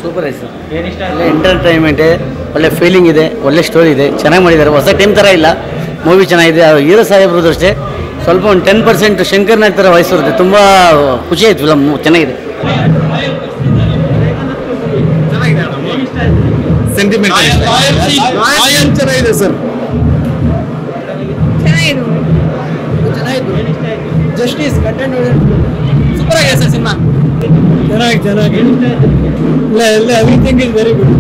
Super ಆಯ್ತು sir. ಒಳ್ಳೆ entertainment, ಒಳ್ಳೆ ಫೀಲಿಂಗ್ ಇದೆ, ಒಳ್ಳೆ ಸ್ಟೋರಿ ಇದೆ, ಚೆನ್ನಾಗಿ ಮಾಡಿದ್ದಾರೆ. ಹೊಸ ಟೈಮ್ ಥರ ಇಲ್ಲ, ಮೂವಿ ಚೆನ್ನಾಗಿದೆ. ಹೀರೋ ಸಾಹೇಬ್ರದ್ದು ಅಷ್ಟೇ ಸ್ವಲ್ಪ ಒಂದು 10% ಶಂಕರ್ನಾಗ್ ಥರ ವಯಸ್ಸು ಇರುತ್ತೆ. ತುಂಬ ಖುಷಿ ಆಯ್ತು, ಫಿಲಮ್ ಚೆನ್ನಾಗಿದೆ. ಸೆಂಟಿಮೆಂಟ್ ಚೆನ್ನಾಗಿದೆ ಸರ್. ಜಸ್ಟಿಸ್ ಕಂಟೆಂಟ್ ಸೂಪರ್ ಆಗಿದೆ ಸರ್ ಸಿನಿಮಾ. ಚೆನ್ನಾಗಿ ಎಲ್ಲ ಎವ್ರಿಥಿಂಗ್ ಇಸ್ ವೆರಿ ಗುಡ್.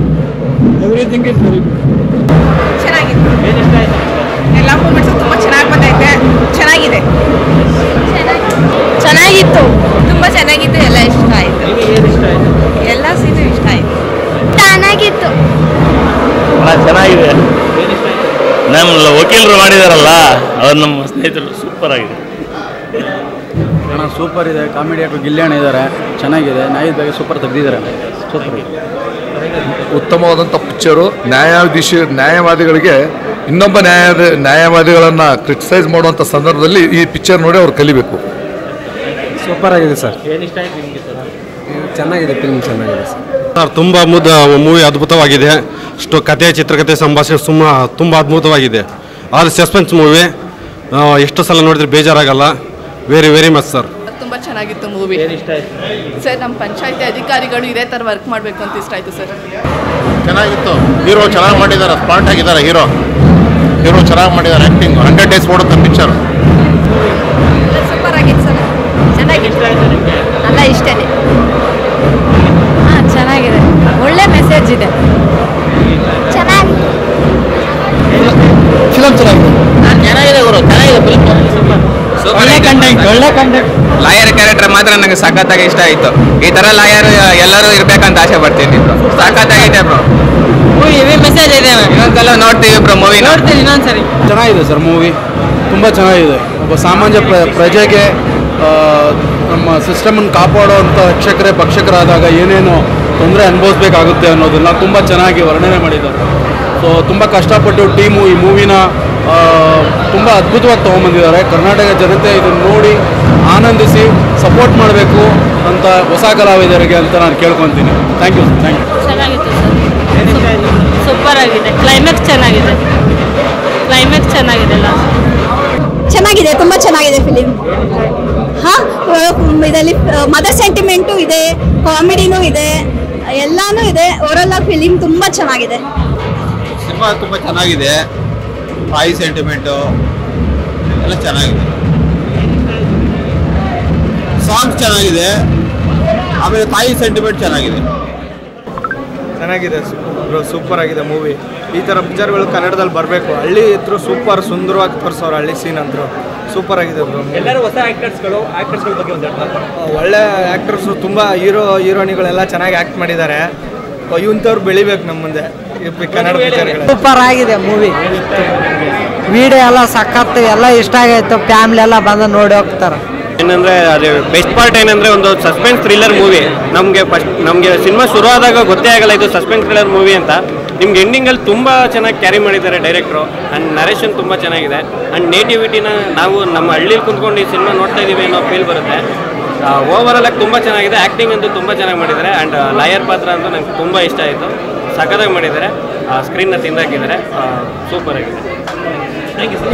ಚೆನ್ನಾಗಿದೆ. ಎಲ್ಲ ಮೂಮೆಂಟ್ಸು ತುಂಬ ಚೆನ್ನಾಗಿ ಬಂದೈತೆ. ಚೆನ್ನಾಗಿದೆ, ಚೆನ್ನಾಗಿತ್ತು, ತುಂಬ ಚೆನ್ನಾಗಿತ್ತು. ಎಲ್ಲ ಇಷ್ಟ ಆಯಿತು, ಎಲ್ಲ ಸೀನು ಇಷ್ಟ ಆಯಿತು. ಚೆನ್ನಾಗಿತ್ತು, ಚೆನ್ನಾಗಿದೆ. ನಮ್ಮ ವಕೀಲರು ಮಾಡಿದಾರಲ್ಲ ಅವ್ರು ನಮ್ಮ ಸ್ನೇಹಿತರು, ಸೂಪರ್ ಆಗಿದೆ. ಸೂಪರ್ ಇದೆ. ಕಾಮಿಡಿ ಆಕ್ಟರ್ ಗಿಲ್ಯಾಣ ಇದ್ದಾರೆ, ಚೆನ್ನಾಗಿದೆ. ನಾಯಿದ ಬಗ್ಗೆ ಸೂಪರ್ ತೆಗೆದಿದ್ದಾರೆ, ಸೂಪರ್. ಉತ್ತಮವಾದಂಥ ಪಿಕ್ಚರು. ನ್ಯಾಯವಾದಿಗಳಿಗೆ ಇನ್ನೊಬ್ಬ ನ್ಯಾಯವಾದಿಗಳನ್ನು ಕ್ರಿಟಿಸೈಸ್ ಮಾಡುವಂಥ ಸಂದರ್ಭದಲ್ಲಿ ಈ ಪಿಕ್ಚರ್ ನೋಡಿ ಅವ್ರು ಕಲಿಬೇಕು. ಸೂಪರ್ ಆಗಿದೆ ಸರ್. ಚೆನ್ನಾಗಿದೆ, ಫಿಲ್ಮ್ ಚೆನ್ನಾಗಿದೆ ಸರ್. ತುಂಬ ಮೂವಿ ಅದ್ಭುತವಾಗಿದೆ. ಅಷ್ಟು ಕತೆ, ಚಿತ್ರಕಥೆ, ಸಂಭಾಷಣೆ ತುಂಬ ಅದ್ಭುತವಾಗಿದೆ. ಆದರೆ ಸಸ್ಪೆನ್ಸ್ ಮೂವಿ, ಎಷ್ಟು ಸಲ ನೋಡಿದ್ರೆ ಬೇಜಾರಾಗಲ್ಲ. Very much sir. ತುಂಬ ಚೆನ್ನಾಗಿತ್ತು ಮೂವಿ. ಸರ್, ನಮ್ಮ ಪಂಚಾಯತಿ ಅಧಿಕಾರಿಗಳು ಇದೇ ಥರ ವರ್ಕ್ ಮಾಡಬೇಕು ಅಂತ ಇಷ್ಟ ಆಯಿತು ಸರ್. ಚೆನ್ನಾಗಿತ್ತು. ಹೀರೋ ಚೆನ್ನಾಗಿ ಮಾಡಿದ್ದಾರೆ, ಸ್ಪಾಟ್ ಆಗಿದ್ದಾರೆ. ಹೀರೋ ಚೆನ್ನಾಗಿ ಮಾಡಿದ್ದಾರೆ. ಆ್ಯಕ್ಟಿಂಗ್ 100 days ಓಡುತ್ತೆ ಪಿಕ್ಚರ್. ಸೂಪರ್ ಆಗಿತ್ತು ಸರ್, ಚೆನ್ನಾಗಿತ್ತು. ಅಲ್ಲ ಇಷ್ಟೇ. ಹಾಂ, ಚೆನ್ನಾಗಿದೆ, ಒಳ್ಳೆ ಮೆಸೇಜ್ ಇದೆ. ಚೆನ್ನಾಗಿದೆ ಫಿಲಮ್, ಚೆನ್ನಾಗಿದೆ ಗುರು, ಚೆನ್ನಾಗಿದೆ ಫಿಲ್ಮ್. ಒಳ್ಳೆ ಕಂಟೆಂಟ್. ಲಾಯರ್ ಕ್ಯಾರೆಕ್ಟರ್ ಮಾತ್ರ ನನಗೆ ಸಖತ್ತಾಗಿ ಇಷ್ಟ ಆಯಿತು. ಈ ಥರ ಲಾಯರ್ ಎಲ್ಲರೂ ಇರ್ಬೇಕಂತ ಆಸೆ ಪಡ್ತೀನಿ. ಸಖತ್ತಾಗಿದೆ ಬ್ರೋ. ಮೂವಿ ಮೆಸೇಜ್ ಇದೆ. ಇನ್ನೊಂದ್ಸಲ ನೋಡ್ತೀವಿ ಬ್ರೋ ಮೂವಿ. ನೋಡ್ತೀನಿ ಇನ್ನೊಂದ್ಸರಿ. ಚೆನ್ನಾಗಿದೆ ಸರ್ ಮೂವಿ, ತುಂಬ ಚೆನ್ನಾಗಿದೆ. ಒಬ್ಬ ಸಾಮಾನ್ಯ ಪ್ರಜೆಗೆ ನಮ್ಮ ಸಿಸ್ಟಮನ್ನು ಕಾಪಾಡುವಂಥ ರಕ್ಷಕರೇ ಭಕ್ಷಕರಾದಾಗ ಏನೇನು ತೊಂದರೆ ಅನುಭವಿಸ್ಬೇಕಾಗುತ್ತೆ ಅನ್ನೋದನ್ನು ತುಂಬ ಚೆನ್ನಾಗಿ ವರ್ಣನೆ ಮಾಡಿದ್ದಾರೆ. ಸೊ ತುಂಬ ಕಷ್ಟಪಟ್ಟು ಟೀಮು ಈ ಮೂವಿನ ತುಂಬ ಅದ್ಭುತವಾಗಿ ತೊಗೊಂಬಂದಿದ್ದಾರೆ. ಕರ್ನಾಟಕ ಜನತೆ ಇದನ್ನು ನೋಡಿ ಆನಂದಿಸಿ ಸಪೋರ್ಟ್ ಮಾಡಬೇಕು ಅಂತ ಹೊಸ ಕಲಾವಿದರಿಗೆ ಅಂತ ನಾನು ಕೇಳ್ಕೊತೀನಿ. Thank you. ಚೆನ್ನಾಗಿತ್ತು ಸರ್, ಸೂಪರ್ ಆಗಿದೆ. ಕ್ಲೈಮ್ಯಾಕ್ಸ್ ಚೆನ್ನಾಗಿದೆ, ಚೆನ್ನಾಗಿದೆ, ತುಂಬ ಚೆನ್ನಾಗಿದೆ ಫಿಲಿಮ್. ಹಾಂ, ಇದರಲ್ಲಿ ಮದರ್ ಸೆಂಟಿಮೆಂಟು ಇದೆ, ಕಾಮಿಡಿನೂ ಇದೆ, ಎಲ್ಲನೂ ಇದೆ. ಓವರಾಲ್ ಆಗಿ ಫಿಲಿಮ್ ತುಂಬ ಚೆನ್ನಾಗಿದೆ. ಸಿನಿಮಾ ತುಂಬ ಚೆನ್ನಾಗಿದೆ. ತಾಯಿ ಸೆಂಟಿಮೆಂಟು ಎಲ್ಲ ಚೆನ್ನಾಗಿದೆ. ಸಾಂಗ್ಸ್ ಚೆನ್ನಾಗಿದೆ. ಆಮೇಲೆ ತಾಯಿ ಸೆಂಟಿಮೆಂಟ್ ಚೆನ್ನಾಗಿದೆ. ಸೂಪರ್ ಆಗಿದೆ ಮೂವಿ. ಈ ಥರ ಪಿಕ್ಚರ್ಗಳು ಕನ್ನಡದಲ್ಲಿ ಬರಬೇಕು. ಹಳ್ಳಿ ಇದ್ರು ಸೂಪರ್ ಸುಂದರವಾಗಿ ತೋರಿಸೋರು. ಹಳ್ಳಿ ಸೀನ್ ಅಂತೂ ಸೂಪರ್ ಆಗಿದೆ ಬ್ರೋ. ಎಲ್ಲರೂ ಹೊಸ ಆ್ಯಕ್ಟರ್ಸ್ಗಳ ಬಗ್ಗೆ ಒಂದು ಒಳ್ಳೆ ಆ್ಯಕ್ಟರ್ಸು, ತುಂಬ ಹೀರೋಯಿನ್ಗಳೆಲ್ಲ ಚೆನ್ನಾಗಿ ಆ್ಯಕ್ಟ್ ಮಾಡಿದ್ದಾರೆ. ಇವಂಥವ್ರು ಬೆಳಿಬೇಕು ನಮ್ಮ ಮುಂದೆ ಕನ್ನಡ ಪಿಕ್ಚರ್ಗಳು. ಸೂಪರ್ ಆಗಿದೆ ಮೂವಿ. ವಿಡಿಯೋ ಎಲ್ಲ ಸಖತ್ತು, ಎಲ್ಲ ಇಷ್ಟ ಆಗೈತೆ. ಫ್ಯಾಮಿಲಿ ಎಲ್ಲ ಬಂದು ನೋಡಿ ಹೋಗ್ತಾರೆ. ಏನಂದರೆ ಅದು ಬೆಸ್ಟ್ ಪಾರ್ಟ್ ಏನಂದರೆ ಒಂದು ಸಸ್ಪೆನ್ಸ್ ಥ್ರಿಲ್ಲರ್ ಮೂವಿ. ನಮಗೆ ಸಿನಿಮಾ ಶುರು ಆದಾಗ ಗೊತ್ತೇ ಆಗಲ್ಲ ಇದು ಸಸ್ಪೆನ್ಸ್ ಥ್ರಿಲ್ಲರ್ ಮೂವಿ ಅಂತ. ನಿಮ್ಗೆ ಎಂಡಿಂಗಲ್ಲಿ ತುಂಬ ಚೆನ್ನಾಗಿ ಕ್ಯಾರಿ ಮಾಡಿದ್ದಾರೆ ಡೈರೆಕ್ಟ್ರು. ಆ್ಯಂಡ್ ನರೇಷನ್ ತುಂಬ ಚೆನ್ನಾಗಿದೆ. ಆ್ಯಂಡ್ ನೇಟಿವಿಟಿನ ನಾವು ನಮ್ಮ ಹಳ್ಳಿಲಿ ಕುಂತ್ಕೊಂಡು ಈ ಸಿನಿಮಾ ನೋಡ್ತಾ ಇದ್ದೀವಿ ಅನ್ನೋ ಫೀಲ್ ಬರುತ್ತೆ. ಓವರಾಲ್ ಆಗಿ ತುಂಬ ಚೆನ್ನಾಗಿದೆ. ಆ್ಯಕ್ಟಿಂಗ್ ಅಂತೂ ತುಂಬ ಚೆನ್ನಾಗಿ ಮಾಡಿದ್ದಾರೆ. ಆ್ಯಂಡ್ ಲಾಯರ್ ಪಾತ್ರ ಅಂತೂ ನಂಗೆ ತುಂಬ ಇಷ್ಟ ಆಯಿತು. ಸಖತ್ತಾಗಿ ಮಾಡಿದ್ದಾರೆ. ಸ್ಕ್ರೀನ್ನ ತಿಂದಾಕಿದ್ದಾರೆ. ಸೂಪರ್ ಆಗಿದೆ. Thank you sir.